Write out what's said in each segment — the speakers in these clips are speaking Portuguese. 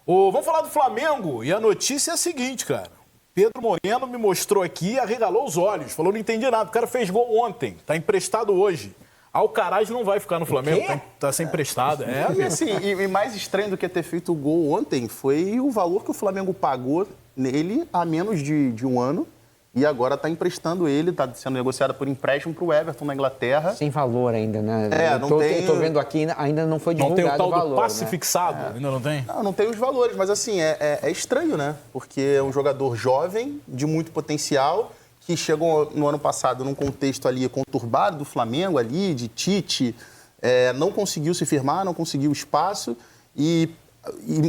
Vamos falar do Flamengo. E a notícia é a seguinte, cara. Pedro Moreno me mostrou aqui e arregalou os olhos. Falou, não entendi nada. O cara fez gol ontem. Tá emprestado hoje. Alcaraz não vai ficar no Flamengo. Tá sem emprestado. E assim, e mais estranho do que ter feito o gol ontem foi o valor que o Flamengo pagou nele há menos de um ano. E agora está emprestando ele, está sendo negociado por empréstimo para o Everton na Inglaterra. Sem valor ainda, né? Tô vendo aqui, ainda não foi divulgado o valor. Não tem o tal do passe né? fixado? Ainda não tem? Não tem os valores, mas assim, é estranho, né? Porque é um jogador jovem, de muito potencial, que chegou no ano passado num contexto ali conturbado do Flamengo ali, de Tite, não conseguiu se firmar, não conseguiu espaço e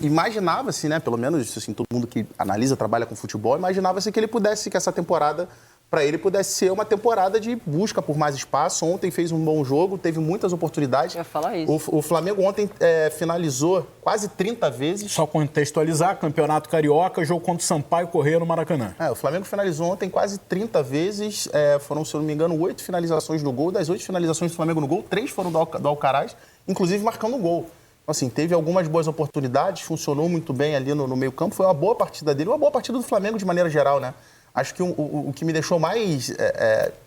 imaginava-se, né, pelo menos assim, todo mundo que analisa, trabalha com futebol, imaginava-se que que essa temporada, para ele, pudesse ser uma temporada de busca por mais espaço. Ontem fez um bom jogo, teve muitas oportunidades. Eu ia falar isso. O Flamengo ontem finalizou quase 30 vezes. Só contextualizar, Campeonato Carioca, jogo contra o Sampaio Corrêa no Maracanã. O Flamengo finalizou ontem quase 30 vezes, foram, se eu não me engano, 8 finalizações no gol. Das 8 finalizações do Flamengo no gol, 3 foram do Alcaraz, inclusive marcando o gol. Assim, teve algumas boas oportunidades, funcionou muito bem ali no meio campo, foi uma boa partida dele, uma boa partida do Flamengo de maneira geral, né? Acho que o que me deixou mais,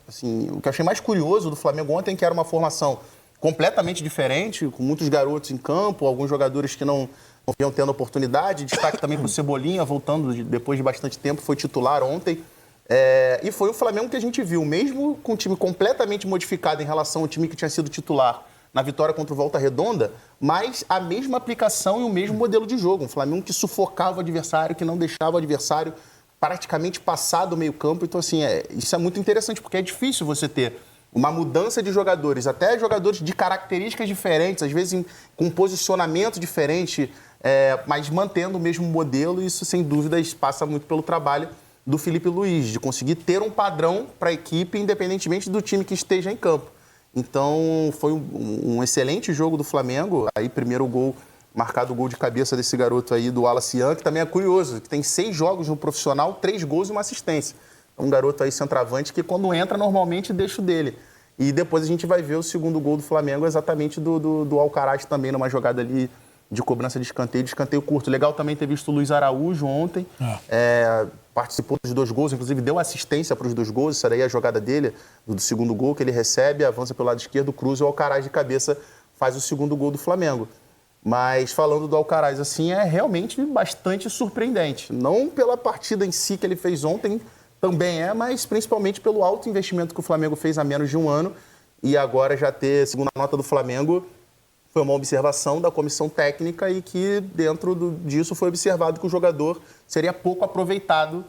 assim, o que eu achei mais curioso do Flamengo ontem, que era uma formação completamente diferente, com muitos garotos em campo, alguns jogadores que não vinham tendo oportunidade, destaque também para o Cebolinha, voltando depois de bastante tempo, foi titular ontem. E foi o Flamengo que a gente viu, mesmo com o time completamente modificado em relação ao time que tinha sido titular na vitória contra o Volta Redonda, mas a mesma aplicação e o mesmo modelo de jogo. Um Flamengo que sufocava o adversário, que não deixava o adversário praticamente passar do meio campo. Então, assim, isso é muito interessante, porque é difícil você ter uma mudança de jogadores, até jogadores de características diferentes, às vezes com posicionamento diferente, mas mantendo o mesmo modelo. E isso, sem dúvidas, passa muito pelo trabalho do Felipe Luiz, de conseguir ter um padrão para a equipe, independentemente do time que esteja em campo. Então, foi um excelente jogo do Flamengo. Aí, primeiro gol, marcado o gol de cabeça desse garoto aí, do Wallace Ian, que também é curioso, que tem 6 jogos no profissional, 3 gols e uma assistência. Um garoto aí centroavante que, quando entra, normalmente deixa o dele. E depois a gente vai ver o segundo gol do Flamengo, exatamente do Alcaraz também, numa jogada ali de cobrança de escanteio curto. Legal também ter visto o Luiz Araújo ontem. Participou dos 2 gols, inclusive deu assistência para os 2 gols. Essa daí é a jogada dele, do segundo gol, que ele recebe, avança pelo lado esquerdo, cruza, o Alcaraz de cabeça faz o segundo gol do Flamengo. Mas falando do Alcaraz, assim, é realmente bastante surpreendente. Não pela partida em si que ele fez ontem, também mas principalmente pelo alto investimento que o Flamengo fez há menos de um ano. E agora já ter, segundo a nota do Flamengo, foi uma observação da comissão técnica e que dentro disso foi observado que o jogador seria pouco aproveitado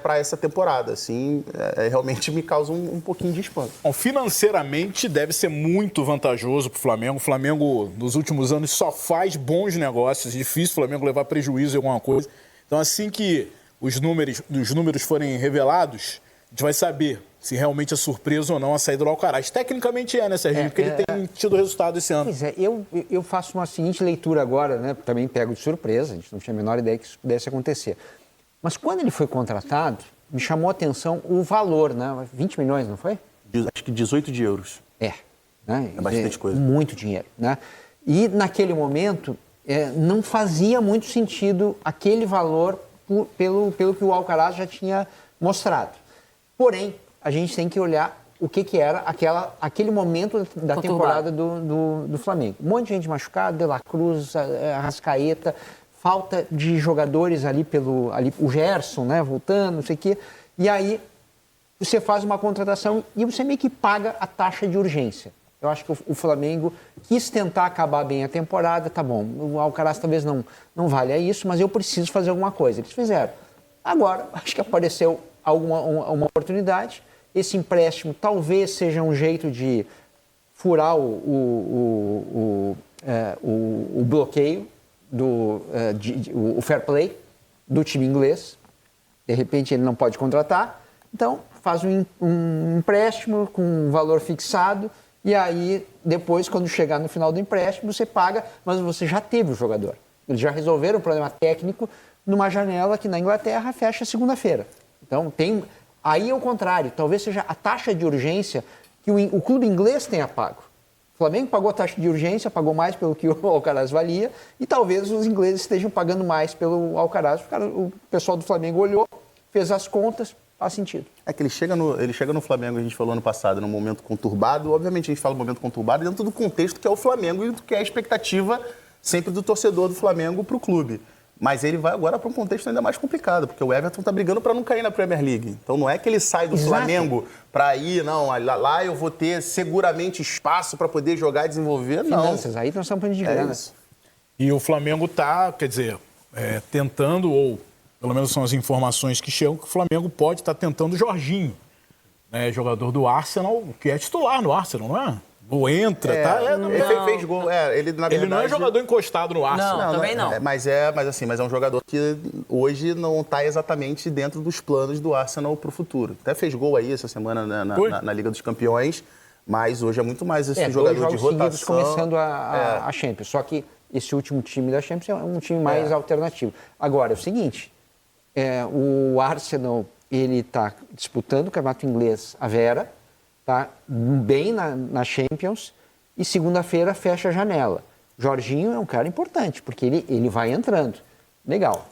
para essa temporada. Assim, realmente me causa um pouquinho de espanto. Bom, financeiramente deve ser muito vantajoso para o Flamengo. O Flamengo, nos últimos anos, só faz bons negócios. Difícil o Flamengo levar prejuízo em alguma coisa. Então, assim que os números forem revelados, a gente vai saber se realmente é surpresa ou não a saída do Alcaraz. Tecnicamente né, Serginho? Porque ele tem tido resultado esse ano. Pois é, eu faço uma seguinte leitura agora, né? Também pego de surpresa, a gente não tinha a menor ideia que isso pudesse acontecer. Mas quando ele foi contratado, me chamou a atenção o valor, né? 20 milhões, não foi? Acho que 18 de euros. Né? É bastante coisa. Muito dinheiro, né? E naquele momento não fazia muito sentido aquele valor pelo que o Alcaraz já tinha mostrado. Porém, a gente tem que olhar o que era aquele momento da temporada do Flamengo. Um monte de gente machucada, De La Cruz, Arrascaeta, falta de jogadores ali o Gerson, né, voltando, não sei o quê. E aí você faz uma contratação e você meio que paga a taxa de urgência. Eu acho que o Flamengo quis tentar acabar bem a temporada, tá bom, o Alcaraz talvez não valha isso, mas eu preciso fazer alguma coisa. Eles fizeram. Agora, acho que apareceu uma oportunidade. Esse empréstimo talvez seja um jeito de furar o bloqueio, o fair play do time inglês. De repente ele não pode contratar, então faz um empréstimo com um valor fixado e aí depois, quando chegar no final do empréstimo, você paga, mas você já teve o jogador. Eles já resolveram o problema técnico numa janela que na Inglaterra fecha segunda-feira. Então aí é o contrário, talvez seja a taxa de urgência que o clube inglês tenha pago. O Flamengo pagou a taxa de urgência, pagou mais pelo que o Alcaraz valia, e talvez os ingleses estejam pagando mais pelo Alcaraz. O pessoal do Flamengo olhou, fez as contas, faz sentido. É que ele chega no Flamengo, a gente falou ano passado, num momento conturbado. Obviamente a gente fala momento conturbado dentro do contexto que é o Flamengo e do que é a expectativa sempre do torcedor do Flamengo para o clube. Mas ele vai agora para um contexto ainda mais complicado, porque o Everton está brigando para não cair na Premier League. Então não é que ele sai do Flamengo para ir, não, lá eu vou ter seguramente espaço para poder jogar e desenvolver, não. Finanças, aí nós estamos falando de grana. E o Flamengo está, quer dizer, tentando, ou pelo menos são as informações que chegam, que o Flamengo pode estar tentando o Jorginho, né, jogador do Arsenal, que é titular no Arsenal, não é? Ou entra, tá? Ele fez gol. Ele, na verdade, ele não é jogador encostado no Arsenal. Não, também não. Mas é um jogador que hoje não está exatamente dentro dos planos do Arsenal para o futuro. Até fez gol aí essa semana na Liga dos Campeões, mas hoje é muito mais esse jogador de rotação. Começando a Champions. Só que esse último time da Champions é um time mais alternativo. Agora, é o seguinte, o Arsenal ele está disputando o campeonato inglês à Vera, tá bem na Champions, e segunda-feira fecha a janela. Jorginho é um cara importante, porque ele vai entrando. Legal.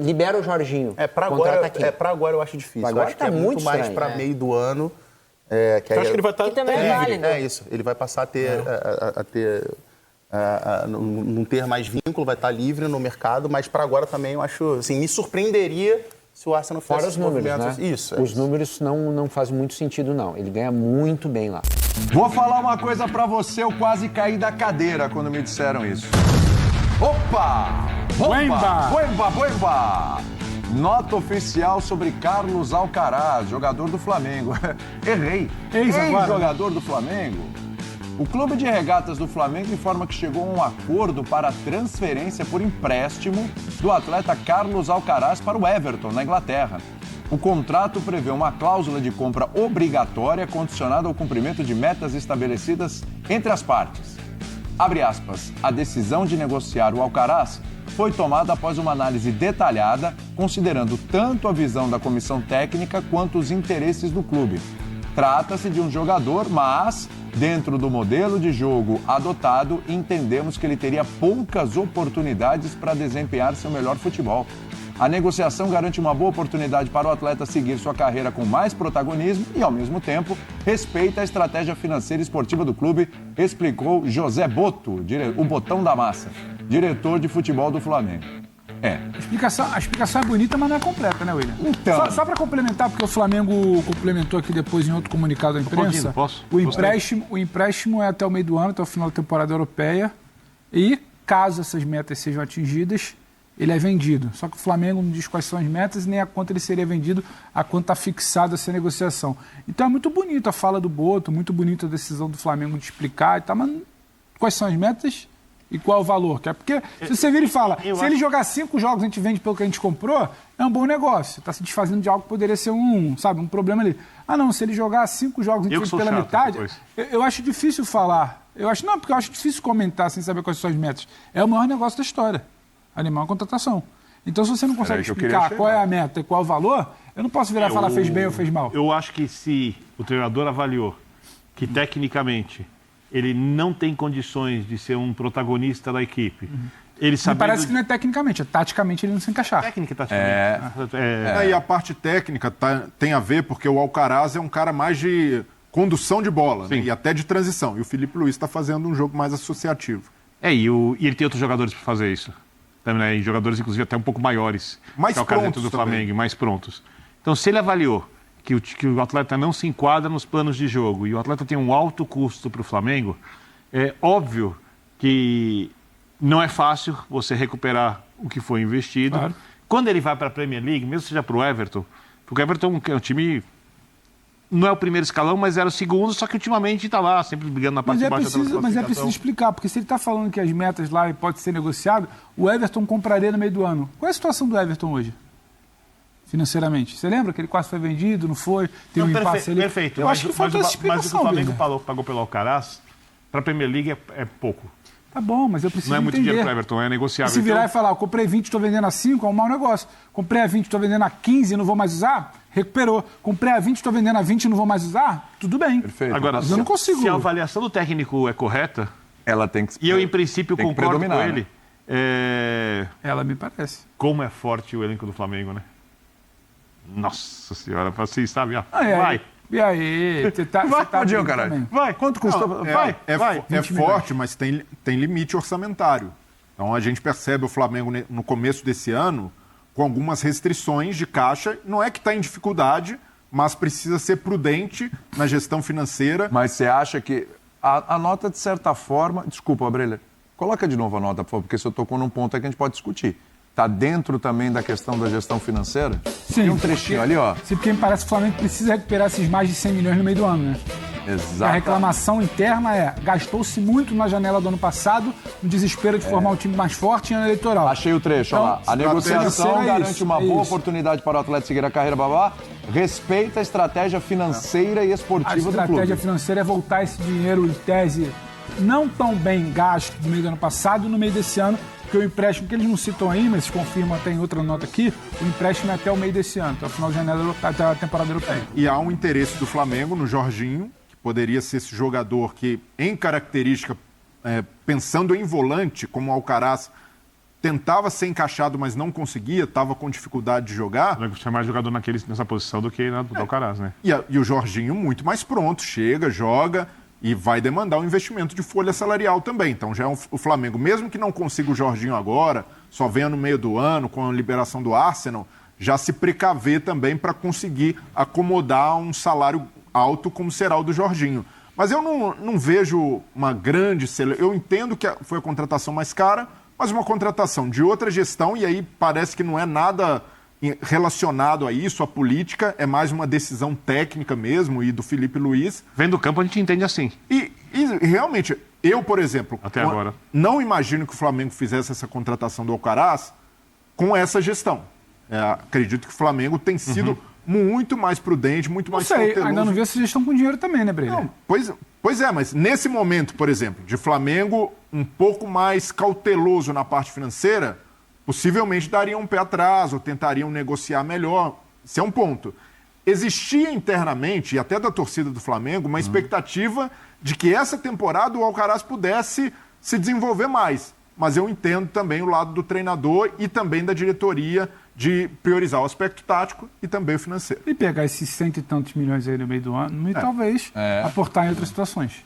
Libera o Jorginho. Para agora eu acho difícil. Agora eu acho que é muito mais para meio do ano. Você acha que ele vai estar... Que também é válido. É isso. Ele vai passar a ter... não ter mais vínculo, vai estar livre no mercado, mas para agora também eu acho... Assim, me surpreenderia se o Arsenal fizesse fora os números, né? Isso. Os números não fazem muito sentido, não. Ele ganha muito bem lá. Vou falar uma coisa pra você, eu quase caí da cadeira quando me disseram isso. Opa! Boemba! Nota oficial sobre Carlos Alcaraz, jogador do Flamengo. Errei. Ex-jogador do Flamengo. O Clube de Regatas do Flamengo informa que chegou a um acordo para a transferência por empréstimo do atleta Carlos Alcaraz para o Everton, na Inglaterra. O contrato prevê uma cláusula de compra obrigatória condicionada ao cumprimento de metas estabelecidas entre as partes. Abre aspas, a decisão de negociar o Alcaraz foi tomada após uma análise detalhada, considerando tanto a visão da comissão técnica quanto os interesses do clube. Trata-se de um jogador, mas, dentro do modelo de jogo adotado, entendemos que ele teria poucas oportunidades para desempenhar seu melhor futebol. A negociação garante uma boa oportunidade para o atleta seguir sua carreira com mais protagonismo e, ao mesmo tempo, respeita a estratégia financeira e esportiva do clube, explicou José Boto, o botão da massa, diretor de futebol do Flamengo. A explicação é bonita, mas não é completa, né, William? Então. Só para complementar, porque o Flamengo complementou aqui depois em outro comunicado à imprensa. O empréstimo é até o meio do ano, até o final da temporada europeia. E, caso essas metas sejam atingidas, ele é vendido. Só que o Flamengo não diz quais são as metas nem a quanto ele seria vendido, a quanto está fixado essa negociação. Então é muito bonito a fala do Boto, muito bonita a decisão do Flamengo de explicar e tal, mas quais são as metas? E qual é o valor? Porque se você vira e fala, se ele jogar 5 jogos, a gente vende pelo que a gente comprou, é um bom negócio. Está se desfazendo de algo que poderia ser um problema ali. Não, se ele jogar 5 jogos, a gente vende pela metade. Eu acho difícil falar. Porque eu acho difícil comentar sem saber quais são as metas. É o maior negócio da história. Animar uma contratação. Então, se você não consegue explicar qual é a meta e qual é o valor, eu não posso virar e falar fez bem ou fez mal. Eu acho que se o treinador avaliou que, tecnicamente, ele não tem condições de ser um protagonista da equipe. Ele sabendo... Me parece que não é tecnicamente, é taticamente ele não se encaixar. Técnica e taticamente. E a parte técnica tem a ver porque o Alcaraz é um cara mais de condução de bola, né? E até de transição. E o Felipe Luiz está fazendo um jogo mais associativo. E ele tem outros jogadores para fazer isso. Também, né? E jogadores, inclusive, até um pouco maiores. Mais que é o caso dentro do Flamengo, mais prontos. Então, se ele avaliou que o atleta não se enquadra nos planos de jogo e o atleta tem um alto custo para o Flamengo, é óbvio que não é fácil você recuperar o que foi investido. Claro. Quando ele vai para a Premier League, mesmo seja para o Everton, porque o Everton é um time... Não é o primeiro escalão, mas era o segundo, só que ultimamente está lá, sempre brigando na parte de baixo. Mas é preciso explicar, porque se ele está falando que as metas lá podem ser negociadas, o Everton compraria no meio do ano. Qual é a situação do Everton hoje? Financeiramente. Você lembra que ele quase foi vendido, não foi? Tem um impasse ali. Perfeito. Eu acho que falta essa explicação. Mas o que o Flamengo pagou pelo Alcaraz, para a Premier League é pouco. Tá bom, mas eu preciso entender. Não é muito dinheiro para o Everton, é negociável. E se virar e falar, eu comprei 20, estou vendendo a 5, é um mau negócio. Comprei a 20, estou vendendo a 15 e não vou mais usar, recuperou. Comprei a 20, estou vendendo a 20 e não vou mais usar? Tudo bem. Perfeito. Agora, Mas eu não consigo. Se a avaliação do técnico é correta, Ela tem que e eu, em princípio, tem que concordo com predominar, ele, Ela me parece. como é forte o elenco do Flamengo, né? Nossa Senhora, assim, sabe? Ó, Ah, é. vai. E aí? Você tá, Vai, você tá Padinho, bem caralho. também. Vai. Quanto custa? Vai. É forte, mas tem limite orçamentário. Então a gente percebe o Flamengo no começo desse ano com algumas restrições de caixa. Não é que está em dificuldade, mas precisa ser prudente na gestão financeira. Mas você acha que a nota, de certa forma... Desculpa, Abrelha. Coloca de novo a nota, por favor, porque você tocou num ponto aí que a gente pode discutir. Está dentro também da questão da gestão financeira? Sim. Tem um trechinho ali, ó. Sim, porque me parece que o Flamengo precisa recuperar esses mais de 100 milhões no meio do ano, né? Exato. A reclamação interna é: gastou-se muito na janela do ano passado, no desespero de formar um time mais forte em ano eleitoral. Achei o trecho, olha lá. A negociação financeira é garante isso, uma é boa isso. oportunidade para o atleta seguir a carreira babá, respeita a estratégia financeira e A esportiva do clube. estratégia financeira é voltar esse dinheiro, em tese, não tão bem gasto no meio do ano passado e no meio desse ano, porque o empréstimo, que eles não citam aí, mas confirmam até em outra nota aqui, o empréstimo é até o meio desse ano, até o final de janeiro, até a temporada europeia. E há um interesse do Flamengo no Jorginho, que poderia ser esse jogador que, em característica, pensando em volante, como o Alcaraz, tentava ser encaixado, mas não conseguia, estava com dificuldade de jogar. O Flamengo tinha mais jogador nessa posição do que na do Alcaraz, né? E o Jorginho muito mais pronto, chega, joga e vai demandar um investimento de folha salarial também. Então já é o Flamengo, mesmo que não consiga o Jorginho agora, só venha no meio do ano com a liberação do Arsenal, já se precaver também para conseguir acomodar um salário alto como será o do Jorginho. Mas eu não vejo uma grande... Eu entendo que foi a contratação mais cara, mas uma contratação de outra gestão, e aí parece que não é nada relacionado a isso, a política, é mais uma decisão técnica mesmo, e do Felipe Luiz. Vendo o campo, a gente entende assim. E realmente, eu, por exemplo, Até agora, não imagino que o Flamengo fizesse essa contratação do Alcaraz com essa gestão. Acredito que o Flamengo tem sido muito mais prudente, muito mais cauteloso. Ainda não vi essa gestão com dinheiro também, né, Breiner? Não, pois é, mas nesse momento, por exemplo, de Flamengo um pouco mais cauteloso na parte financeira, possivelmente dariam um pé atrás ou tentariam negociar melhor. Isso é um ponto. Existia internamente, e até da torcida do Flamengo, uma expectativa de que essa temporada o Alcaraz pudesse se desenvolver mais. Mas eu entendo também o lado do treinador e também da diretoria de priorizar o aspecto tático e também o financeiro. E pegar esses 100 e tantos milhões aí no meio do ano e talvez aportar em outras situações.